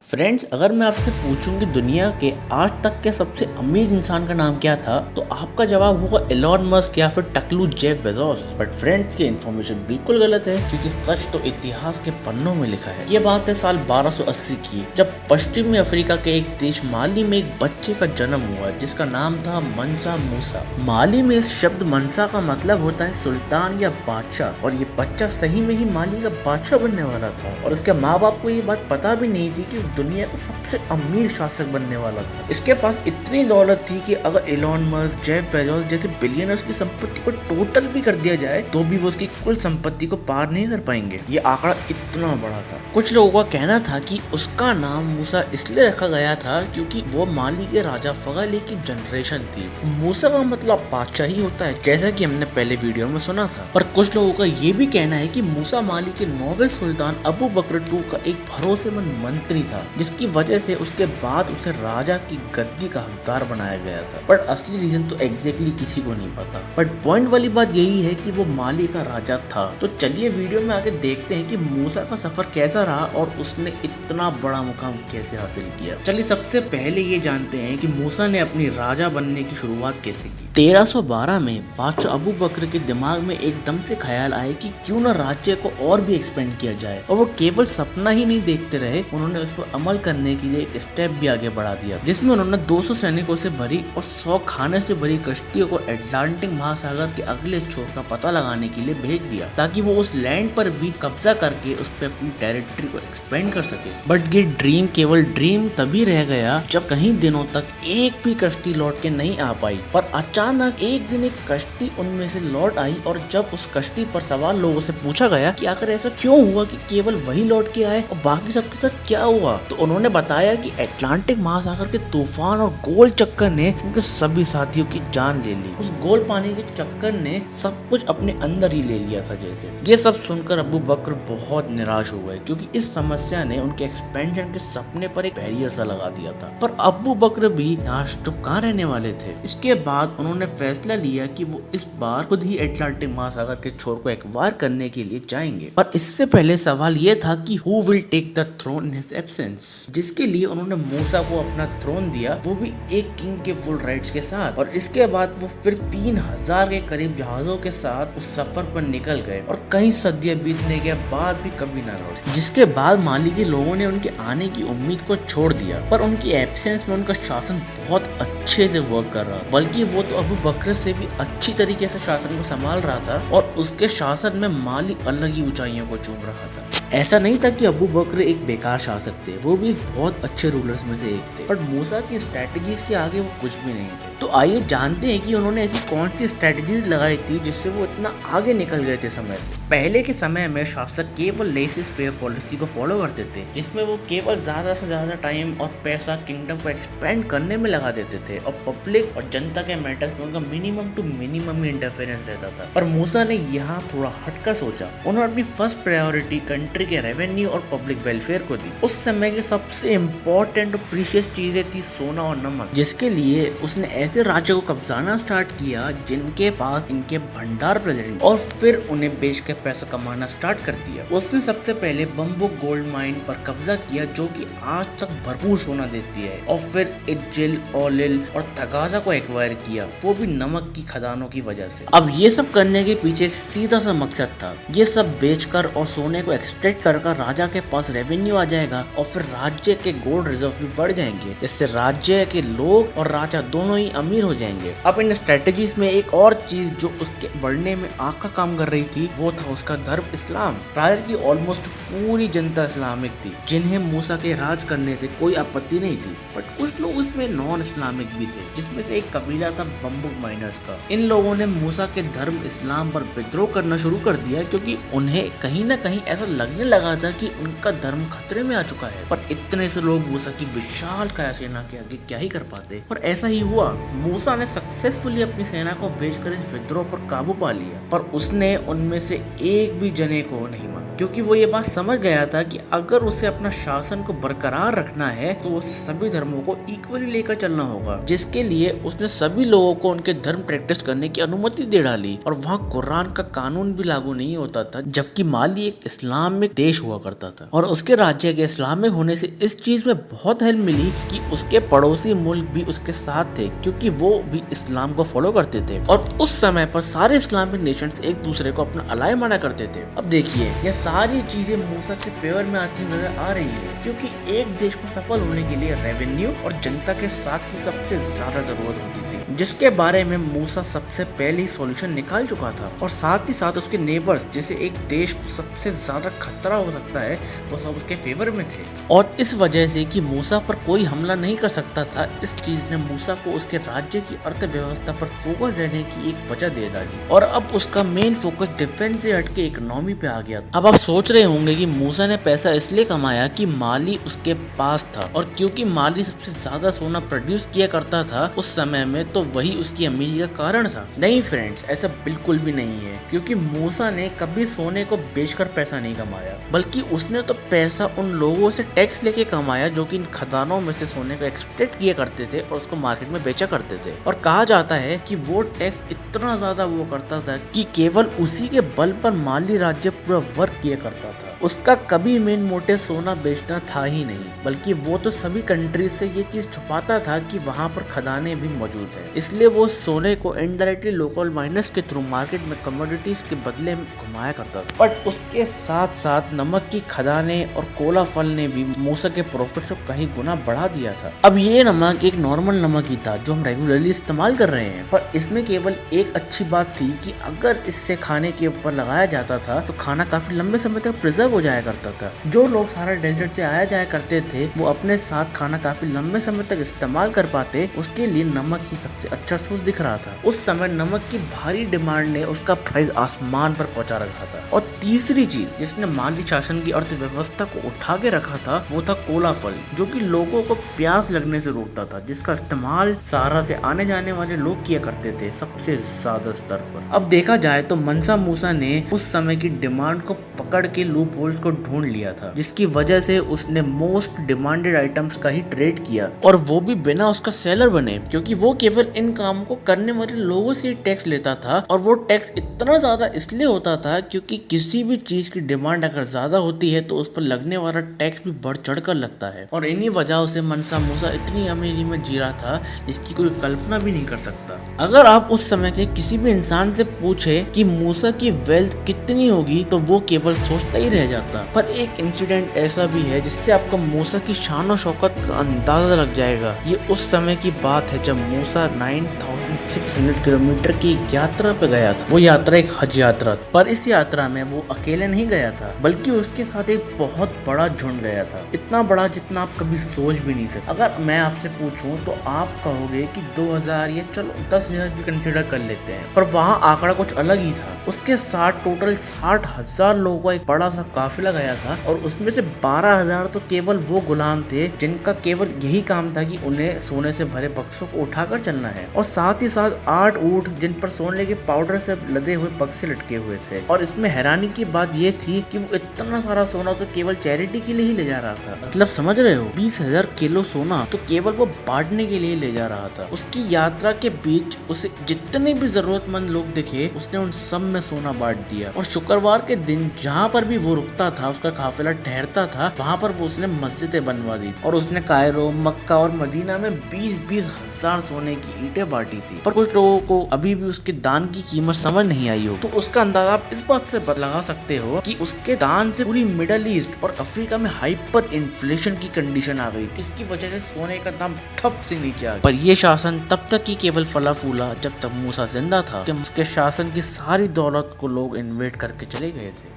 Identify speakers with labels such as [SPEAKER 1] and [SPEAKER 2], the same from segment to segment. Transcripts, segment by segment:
[SPEAKER 1] Friends, अगर मैं आपसे पूछूं कि दुनिया के आज तक के सबसे अमीर इंसान का नाम क्या था, तो आपका जवाब होगा एलोन मस्क या फिर टकलू जेफ बेजोस। बट फ्रेंड्स, ये इन्फॉर्मेशन बिल्कुल गलत है, क्योंकि सच तो इतिहास के पन्नों में लिखा है। ये बात है साल 1280 की, जब पश्चिमी अफ्रीका के एक देश माली में एक बच्चे का जन्म हुआ जिसका नाम था मंसा मूसा। माली में इस शब्द मंसा का मतलब होता है सुल्तान या बादशाह, और ये बच्चा सही में ही माली का बादशाह बनने वाला था। और उसके माँ बाप को ये बात पता भी नहीं थी कि दुनिया का सबसे अमीर शासक बनने वाला था। इसके पास इतनी दौलत थी कि अगर एलोन मस्क, जेफ बेजोस जैसे बिलियनर्स की संपत्ति को टोटल भी कर दिया जाए तो भी वो उसकी कुल संपत्ति को पार नहीं कर पाएंगे। ये आंकड़ा इतना बड़ा था। कुछ लोगों का कहना था कि उसका नाम मूसा इसलिए रखा गया था क्योंकि वो माली के राजा फगाले की जनरेशन थी। मूसा का मतलब बादशाह ही होता है, जैसा कि हमने पहले वीडियो में सुना था। पर कुछ लोगों का ये भी कहना है कि मूसा माली के 9वें सुल्तान अबू बकर II का एक भरोसेमंद मंत्री था, जिसकी वजह से उसके बाद उसे राजा की गद्दी का हकदार बनाया गया था। पर असली रीजन तो एग्जैक्टली किसी को नहीं पता। बट पॉइंट वाली बात यही है कि वो माली का राजा था। तो चलिए वीडियो में आगे देखते हैं कि मूसा का सफर कैसा रहा और उसने इतना बड़ा मुकाम कैसे हासिल किया। चलिए सबसे पहले ये जानते हैं कि मूसा ने अपनी राजा बनने की शुरुआत कैसे की। 1312 में बादशाह अबू बकर के दिमाग में एकदम से ख्याल आया कि क्यों न राज्य को और भी एक्सपेंड किया जाए, और वो केवल सपना ही नहीं देखते रहे, उन्होंने उस पर अमल करने के लिए एक स्टेप भी आगे बढ़ा दिया, जिसमें उन्होंने 200 सैनिकों से भरी और 100 खाने से भरी कश्तियों को अटलांटिक महासागर के अगले छोर का पता लगाने के लिए भेज दिया, ताकि वो उस लैंड पर भी कब्जा करके उस पर अपनी टेरिटरी को एक्सपेंड कर सके। बट ये ड्रीम केवल ड्रीम तभी रह गया जब कहीं दिनों तक एक भी कश्ती लौट के नहीं आ पाई। पर अचानक एक दिन एक कश्ती उनमें से लौट आई, और जब उस कश्ती पर सवार लोगों से पूछा गया कि आखिर ऐसा क्यों हुआ कि केवल वही लौट के आए और बाकी सबके साथ क्या हुआ, तो उन्होंने बताया कि अटलांटिक महासागर के तूफान और गोल चक्कर ने उनके सभी साथियों की जान ले ली। उस गोल पानी के चक्कर ने सब कुछ अपने अंदर ही ले लिया था जैसे। ये सब सुनकर अबू बकर बहुत निराश हो गए, क्योंकि इस समस्या ने उनके एक्सपेंशन के सपने पर एक बैरियर सा लगा दिया था। पर अबू बकर भी यहाँ चुप कहाँ रहने वाले थे। इसके बाद उन्होंने फैसला लिया कि वो इस बार खुद ही अटलांटिक महासागर के छोर को एक्वायर करने के लिए जाएंगे। पर इससे पहले सवाल ये था कि who will take the throne in his absence, जिसके लिए उन्होंने मूसा को अपना थ्रोन दिया, वो भी एक किंग के फुल राइट्स के साथ। और इसके बाद वो फिर 3000 के करीब जहाजों के साथ उस सफर पर निकल गए, और कई सदियां बीतने के बाद भी कभी ना लौटे। जिसके बाद माली के लोगों ने उनके आने की उम्मीद को छोड़ दिया। पर उनकी एब्सेंस में उनका शासन बहुत अच्छे से वर्क कर रहा, बल्कि वो तो अबू बकर से भी अच्छी तरीके से शासन को संभाल रहा था, और उसके शासन में माली अलग ही ऊंचाइयों को चूम रहा था। ऐसा नहीं था कि अबू बकर एक बेकार शासक थे, वो भी बहुत अच्छे रूलर्स में से एक थे। पर मूसा की स्ट्रेटजीज के आगे वो कुछ भी नहीं थे। तो आइए जानते हैं कि उन्होंने ऐसी कौन सी स्ट्रेटजीज लगाई थी जिससे वो इतना आगे निकल गए थे समय से। पहले के समय में शासक केवल लेसिस फेयर पॉलिसी को फॉलो करते थे, जिसमें वो केवल ज्यादा से ज्यादा टाइम और पैसा किंगडम को एक्सपेंड करने में लगा देते थे, और पब्लिक और जनता के मैटर्स में उनका मिनिमम टू मिनिमम इंटरफेरेंस रहता था। पर मूसा ने यहाँ थोड़ा हटकर सोचा। उन्होंने अपनी फर्स्ट प्रायोरिटी कंट्री के रेवेन्यू और पब्लिक वेलफेयर को दी। उस समय के सबसे इम्पोर्टेंट और प्रीशियस चीजें थी सोना और नमक, जिसके लिए उसने ऐसे राज्यों को कब्जाना स्टार्ट किया जिनके पास इनके भंडार प्रेजेंट, और फिर उन्हें बेच के पैसा कमाना स्टार्ट कर दिया। उसने सबसे पहले बम्बुक गोल्ड माइन पर कब्जा किया, जो कि आज तक भरपूर सोना देती है, और फिर इज्जिल, ओलिल और तगाजा को एक्वायर किया, वो भी नमक की खदानों की वजह से। अब ये सब करने के पीछे एक सीधा सा मकसद था। ये सब बेचकर और सोने को एक्सट्रैक्ट कर राजा के पास रेवेन्यू आ जाएगा, और फिर राज्य के गोल्ड रिजर्व भी बढ़ जाएंगे, जिससे राज्य के लोग और राजा दोनों ही अमीर हो जाएंगे। अब इन स्ट्रेटेजीज में एक और चीज जो उसके बढ़ने में आग का काम कर रही थी, वो था उसका धर्म इस्लाम। राजा की ऑलमोस्ट पूरी जनता इस्लामिक थी, जिन्हें मूसा के राज करने से कोई आपत्ति नहीं थी। बट कुछ लोग उसमें नॉन इस्लामिक भी थे, जिसमें से एक कबीला था बम्बुक माइनर्स का। इन लोगों ने मूसा के धर्म इस्लाम पर विद्रोह करना शुरू कर दिया, क्योंकि उन्हें कहीं ना कहीं ऐसा लगने लगा था कि उनका धर्म खतरे में आ चुका है। पर इतने से लोग मूसा की विशाल काया सेना के आगे क्या ही कर पाते। और ऐसा ही हुआ। मूसा ने सक्सेसफुली अपनी सेना को भेजकर इस विद्रोह पर काबू पा लिया, पर उसने उनमें से एक भी जने को नहीं मारा, क्योंकि वो ये बात समझ गया था कि अगर उसे अपना शासन को बरकरार रखना है तो सभी धर्मों को इक्वली लेकर चलना होगा, जिसके लिए उसने सभी लोगों को उनके धर्म प्रैक्टिस करने की अनुमति दे डाली। और वहाँ कुरान का कानून भी लागू नहीं होता था, जबकि माली एक इस्लामिक देश हुआ करता था और उसके राज्य के इस्लामिक होने से इस चीज में बहुत हेल्प मिली कि उसके पड़ोसी मुल्क भी उसके साथ थे, क्योंकि वो भी इस्लाम को फॉलो करते थे और उस समय पर सारे इस्लामिक नेशंस एक दूसरे को अपना अलाय माना करते थे। अब देखिए, ये सारी चीजें मूसा के फेवर में आती नजर आ रही है, क्योंकि एक देश को सफल होने के लिए रेवेन्यू और जनता के साथ की सबसे ज्यादा जरूरत होती थी, जिसके बारे में मूसा सबसे पहले ही सॉल्यूशन निकाल चुका था। और साथ ही साथ उसके नेबर्स, जैसे एक देश को सबसे ज्यादा खतरा हो सकता है, वो सब उसके फेवर में थे। और इस वजह से कि मूसा पर कोई हमला नहीं कर सकता था, इस चीज ने मूसा को उसके राज्य की अर्थव्यवस्था पर फोकस रहने की एक वजह दे डाली और अब उसका मेन फोकस डिफेंस से हटके इकोनॉमी पे आ गया। अब आप सोच रहे होंगे कि मूसा ने पैसा इसलिए कमाया कि माली उसके पास था, और क्योंकि माली सबसे ज्यादा सोना प्रोड्यूस किया करता था उस समय में, तो वही उसकी अमीरी का कारण था। नहीं फ्रेंड्स, ऐसा बिल्कुल भी नहीं है, क्योंकि मूसा ने कभी सोने को बेचकर पैसा नहीं कमाया, बल्कि उसने तो पैसा उन लोगों से टैक्स लेके कमाया जो कि इन खदानों में से सोने को एक्सट्रैक्ट किया करते थे और उसको मार्केट में बेचा करते थे। और कहा जाता है कि वो टैक्स इतना ज्यादा वो करता था कि केवल उसी के बल पर माली राज्य पूरा वर्क किया करता था। उसका कभी मेन मोटिव सोना बेचना था ही नहीं, बल्कि वो तो सभी कंट्रीज से ये चीज छुपाता था कि वहाँ पर खदानें भी मौजूद है, इसलिए वो सोने को इनडायरेक्टली लोकल माइनर्स के थ्रू मार्केट में कमोडिटीज के बदले में घुमाया करता था। बट उसके साथ साथ नमक की खदानें और कोला फल ने भी मूसा के प्रॉफिट को कहीं गुना बढ़ा दिया था। अब ये नमक एक नॉर्मल नमक ही था जो हम रेगुलरली इस्तेमाल कर रहे हैं, पर इसमें केवल एक अच्छी बात थी कि अगर इससे खाने के ऊपर लगाया जाता था तो खाना काफी लंबे समय तक प्रिजर्व हो जाया करता था। जो लोग सारा डेजर्ट से आया जाया करते थे वो अपने साथ खाना काफी लंबे समय तक इस्तेमाल कर पाते, उसके लिए नमक ही सबसे अच्छा सोर्स दिख रहा था। उस समय नमक की भारी डिमांड ने उसका प्राइस आसमान पर पहुंचा रखा था। और तीसरी चीज जिसने माली शासन की अर्थव्यवस्था को उठा के रखा था वो था कोला फल, जो कि लोगों को प्यास लगने से रोकता था, जिसका इस्तेमाल सहारा से आने जाने वाले लोग किया करते थे सबसे ज्यादा स्तर पर। अब देखा जाए तो मनसा मूसा ने उस समय की डिमांड को पकड़ के लूप होल्स को ढूंढ लिया था, जिसकी वजह से उसने मोस्ट डिमांडेड आइटम्स का ही ट्रेड किया, और वो भी बिना उसका सेलर बने, क्योंकि वो केवल इन काम को करने वाले लोगों से ही टैक्स लेता था। और वो टैक्स इतना ज्यादा इसलिए होता था क्योंकि किसी भी चीज की डिमांड अगर ज्यादा होती है तो उस पर लगने वाला टैक्स भी बढ़ चढ़ कर लगता है, और इन्हीं वजह से मनसा मूसा इतनी अमीरी में जी रहा था जिसकी कोई कल्पना भी नहीं कर सकता। अगर आप उस समय के किसी भी इंसान से पूछे कि मूसा की वेल्थ कितनी होगी तो वो केवल सोचता ही रह जाता। पर एक इंसिडेंट ऐसा भी है जिससे आपको मूसा की शान और शौकत का अंदाजा लग जाएगा। ये उस समय की बात है जब मूसा 9600 किलोमीटर की यात्रा पे गया था। वो यात्रा एक हज यात्रा, पर इस यात्रा में वो अकेले नहीं गया था, बल्कि उसके साथ एक बहुत बड़ा झुंड गया था, इतना बड़ा जितना आप कभी सोच भी नहीं सकते। अगर मैं आपसे पूछूं तो आप कहोगे कि 2000 या चलो 10,000 भी कंसिडर कर लेते हैं, पर वहाँ आंकड़ा कुछ अलग ही था। उसके साथ टोटल 60,000 लोगों का एक बड़ा सा काफिला गया था, और उसमें से 12,000 तो केवल वो गुलाम थे जिनका केवल यही काम था कि उन्हें सोने से भरे बक्सों को उठाकर चलना है, और साथ ही साथ 8 ऊंट जिन पर सोने के पाउडर से लदे हुए बक्से लटके हुए थे। और इसमें हैरानी की बात ये थी कि वो इतना सारा सोना तो केवल चैरिटी के लिए ही ले जा रहा था। मतलब समझ रहे हो, 20,000 किलो सोना तो केवल वो बांटने के लिए ले जा रहा था। उसकी यात्रा के बीच उसे जितने भी जरूरतमंद लोग दिखे उसने उन सब में सोना बांट दिया। और शुक्रवार के दिन जहाँ पर भी वो रुकता था, उसका काफिला ठहरता था, वहाँ पर वो उसने मस्जिदें बनवा दी, और उसने कायरो, मक्का और मदीना में 20-20 हजार सोने की ईंटें बांटी थी। पर कुछ लोगों को अभी भी उसके दान की कीमत समझ नहीं आई हो, तो उसका अंदाजा आप इस बात से लगा सकते हो कि उसके दान से पूरी मिडल ईस्ट और अफ्रीका में हाइपर इन्फ्लेशन की कंडीशन आ गई, इसकी वजह से सोने का दाम ठप से नीचे आ गया। पर ये शासन तब तक ही केवल फला फूला जब तक मूसा जिंदा था, कि उसके शासन की सारी दौलत को लोग इन्वेस्ट करके चले गए थे।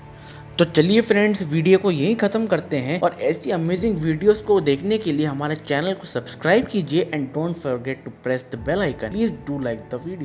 [SPEAKER 1] तो चलिए फ्रेंड्स, वीडियो को यहीं खत्म करते हैं, और ऐसी अमेजिंग वीडियोस को देखने के लिए हमारे चैनल को सब्सक्राइब कीजिए and don't forget to press the bell icon. Please do like the video.